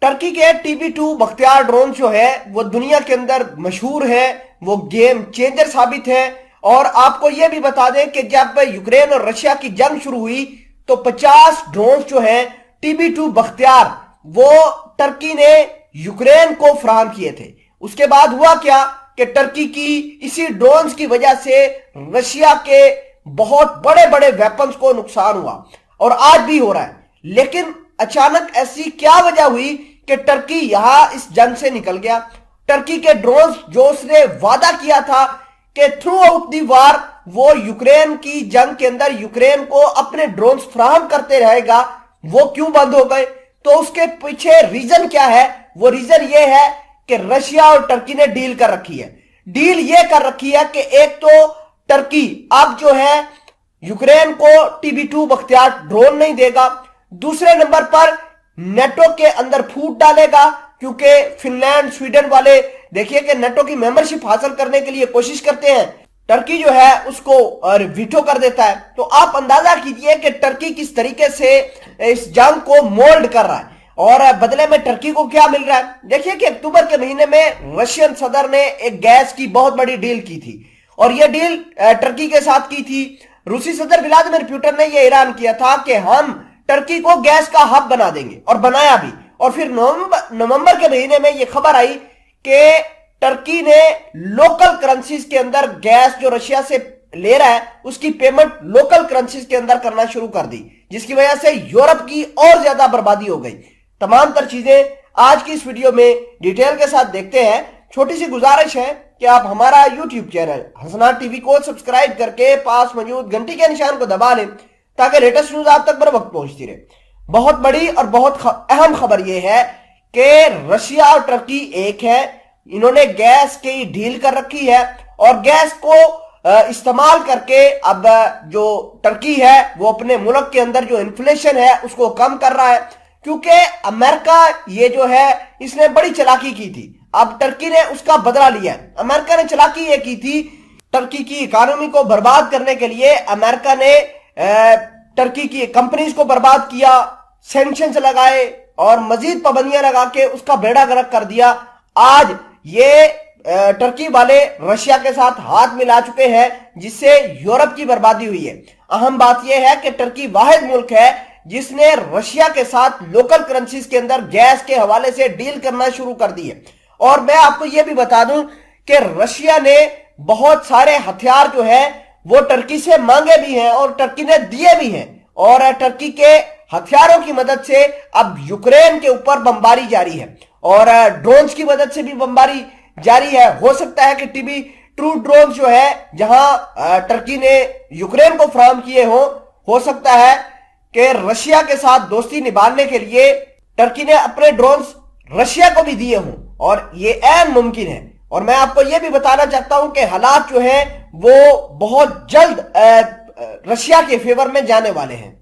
Turkey के TB2 Bakhtiyar drone जो है वो दुनिया के अंदर मशहूर है, वो गेम चेंजर साबित है। और आपको यह भी बता दें कि जब यूक्रेन और रशिया की जंग शुरू हुई तो 50 ड्रोन जो हैं TB2 बख्तियार वो टर्की ने यूक्रेन को फराहम किए थे। उसके बाद हुआ क्या कि टर्की की इसी ड्रोन्स की वजह से रशिया के बहुत बड़े बड़े वेपन्स को नुकसान हुआ और आज भी हो रहा है। लेकिन अचानक ऐसी क्या वजह हुई कि टर्की यहां इस जंग से निकल गया। टर्की के ड्रोन्स जो उसने वादा किया था कि थ्रू आउट दी वार वो यूक्रेन की जंग के अंदर यूक्रेन को अपने ड्रोन्स फराहम करते रहेगा, वो क्यों बंद हो गए? तो उसके पीछे रीजन क्या है? वो रीजन ये है कि रशिया और टर्की ने डील कर रखी है। डील ये कर रखी है कि एक तो टर्की अब जो है यूक्रेन को TB2 बख्तियार ड्रोन नहीं देगा, दूसरे नंबर पर नेटो के अंदर फूट डालेगा, क्योंकि फिनलैंड स्वीडन वाले देखिए कि नेटो की मेंबरशिप हासिल करने के लिए कोशिश करते हैं, टर्की जो है उसको वीटो कर देता है। तो आप अंदाजा कीजिए कि टर्की किस तरीके से इस जंग को मोल्ड कर रहा है और बदले में टर्की को क्या मिल रहा है। देखिए कि अक्टूबर के महीने में रशियन सदर ने एक गैस की बहुत बड़ी डील की थी और यह डील टर्की के साथ की थी। रूसी सदर व्लादिमीर पुतिन ने यह ऐलान किया था कि हम टर्की को गैस का हब बना देंगे और बनाया भी। और फिर नवंबर के महीने में यह खबर आई कि टर्की ने लोकल करेंसीज के अंदर गैस जो रशिया से ले रहा है उसकी पेमेंट लोकल करेंसीज के अंदर करना शुरू कर दी, जिसकी वजह से यूरोप की और ज्यादा बर्बादी हो गई। तमाम तर चीजें आज की इस वीडियो में डिटेल के साथ देखते हैं। छोटी सी गुजारिश है कि आप हमारा यूट्यूब चैनल हसनात टीवी को सब्सक्राइब करके पास मौजूद घंटी के निशान को दबा लें ताकि लेटेस्ट न्यूज आप तक बर वक्त पहुंचती रहे। बहुत बड़ी और बहुत अहम खबर यह है कि रशिया और टर्की एक है, इन्होंने गैस की डील कर रखी है और गैस को इस्तेमाल करके अब जो टर्की है वो अपने मुल्क के अंदर जो इन्फ्लेशन है उसको कम कर रहा है, क्योंकि अमेरिका ये जो है इसने बड़ी चालाकी की थी। अब टर्की ने उसका बदला लिया है। अमेरिका ने चालाकी ये की थी, टर्की की इकोनॉमी को बर्बाद करने के लिए अमेरिका ने टर्की की कंपनीज को बर्बाद किया, सैंक्शंस लगाए और मजीद पाबंदियां लगा के उसका बेड़ा गर्क कर दिया। आज ये टर्की वाले रशिया के साथ हाथ मिला चुके हैं, जिससे यूरोप की बर्बादी हुई है। अहम बात यह है कि टर्की वाहिद मुल्क है जिसने रशिया के साथ लोकल करेंसीज के अंदर गैस के हवाले से डील करना शुरू कर दी है। और मैं आपको यह भी बता दूं कि रशिया ने बहुत सारे हथियार जो है वो टर्की से मांगे भी हैं और टर्की ने दिए भी हैं और टर्की के हथियारों की मदद से अब यूक्रेन के ऊपर बमबारी जारी है और ड्रोन्स की मदद से भी बमबारी जारी है। हो सकता है कि TB2 ड्रोन जो है जहां टर्की ने यूक्रेन को फराहम किए हो सकता है कि रशिया के साथ दोस्ती निभाने के लिए टर्की ने अपने ड्रोन्स रशिया को भी दिए हों और ये ऐन मुमकिन है। और मैं आपको यह भी बताना चाहता हूं कि हालात जो हैं वो बहुत जल्द रशिया के फेवर में जाने वाले हैं।